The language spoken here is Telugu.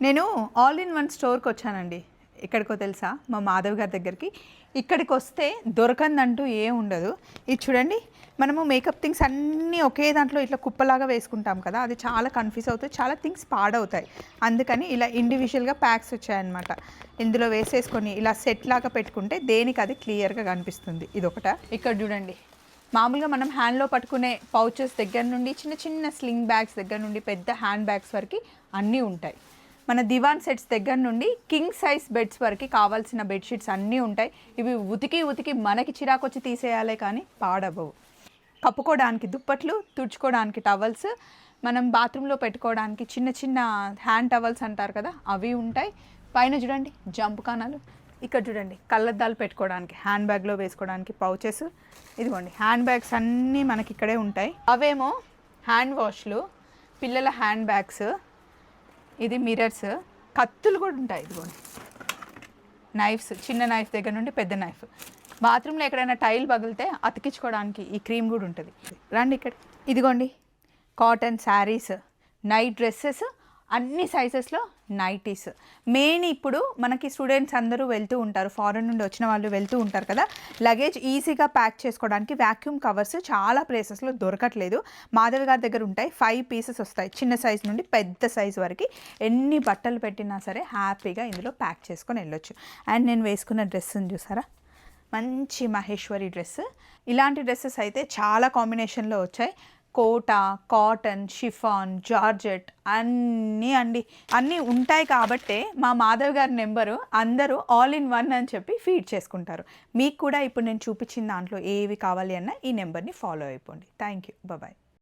నేను ఆల్ ఇన్ వన్ స్టోర్కి వచ్చానండి. ఎక్కడికో తెలుసా? మా మాధవ్ గారి దగ్గరికి. ఇక్కడికి వస్తే దొరకందంటూ ఏం ఉండదు. ఇది చూడండి, మనము మేకప్ థింగ్స్ అన్నీ ఒకే దాంట్లో ఇట్లా కుప్పలాగా వేసుకుంటాం కదా, అది చాలా కన్ఫ్యూజ్ అవుతుంది, చాలా థింగ్స్ పాడవుతాయి. అందుకని ఇలా ఇండివిజువల్గా ప్యాక్స్ వచ్చాయన్నమాట. ఇందులో వేసేసుకొని ఇలా సెట్ లాగా పెట్టుకుంటే దేనికి అది క్లియర్గా కనిపిస్తుంది. ఇదొకట. ఇక్కడ చూడండి, మామూలుగా మనం హ్యాండ్లో పట్టుకునే పౌచెస్ దగ్గర నుండి చిన్న చిన్న స్లింగ్ బ్యాగ్స్ దగ్గర నుండి పెద్ద హ్యాండ్ బ్యాగ్స్ వరకు అన్నీ ఉంటాయి. మన దివాన్ సెట్స్ దగ్గర నుండి కింగ్ సైజ్ బెడ్స్ వరకు కావాల్సిన బెడ్షీట్స్ అన్నీ ఉంటాయి. ఇవి ఉతికి మనకి చిరాకు వచ్చి తీసేయాలే కానీ పాడవవు. కప్పుకోవడానికి దుప్పట్లు, తుడుచుకోవడానికి టవల్స్, మనం బాత్రూంలో పెట్టుకోవడానికి చిన్న చిన్న హ్యాండ్ టవల్స్ అంటారు కదా, అవి ఉంటాయి. పైన చూడండి జంప్ కానాలు. ఇక్కడ చూడండి కళ్ళద్దాలు పెట్టుకోవడానికి, హ్యాండ్ బ్యాగ్లో వేసుకోవడానికి పౌచెస్. ఇదిగోండి హ్యాండ్ బ్యాగ్స్ అన్నీ మనకి ఇక్కడే ఉంటాయి. అవేమో హ్యాండ్ వాష్లు, పిల్లల హ్యాండ్ బ్యాగ్స్, ఇది మిర్రర్స్, కత్తులు కూడా ఉంటాయి. ఇదిగోండి నైఫ్స్, చిన్న నైఫ్ దగ్గర నుండి పెద్ద నైఫ్. బాత్రూంలో ఎక్కడైనా టైల్ పగిలితే అతికించుకోవడానికి ఈ క్రీమ్ కూడా ఉంటుంది. రండి ఇక్కడ. ఇదిగోండి కాటన్ శారీస్, నైట్ డ్రెస్సెస్, అన్ని సైజెస్లో నైటీస్. మెయిన్ ఇప్పుడు మనకి స్టూడెంట్స్ అందరూ వెళ్తూ ఉంటారు, ఫారెన్ నుండి వచ్చిన వాళ్ళు వెళ్తూ ఉంటారు కదా, లగేజ్ ఈజీగా ప్యాక్ చేసుకోవడానికి వ్యాక్యూమ్ కవర్స్ చాలా ప్లేసెస్లో దొరకట్లేదు. మాధవి గారి దగ్గర ఉంటాయి. 5 పీసెస్ వస్తాయి, చిన్న సైజు నుండి పెద్ద సైజు వరకు. ఎన్ని బట్టలు పెట్టినా సరే హ్యాపీగా ఇందులో ప్యాక్ చేసుకొని వెళ్ళొచ్చు. అండ్ నేను వేసుకున్న డ్రెస్ని చూసారా, మంచి మహేశ్వరి డ్రెస్. ఇలాంటి డ్రెస్సెస్ అయితే చాలా కాంబినేషన్లో వచ్చాయి. కోటా, కాటన్, షిఫాన్, జార్జెట్ అన్నీ ఉంటాయి. కాబట్టే మా మాధవ్ గారి నెంబరు అందరూ ఆల్ ఇన్ వన్ అని చెప్పి ఫీడ్ చేసుకుంటారు. మీకు కూడా ఇప్పుడు నేను చూపించిన దాంట్లో ఏవి కావాలి అన్న ఈ నెంబర్ని ఫాలో అయిపోండి. Thank you. బాయ్.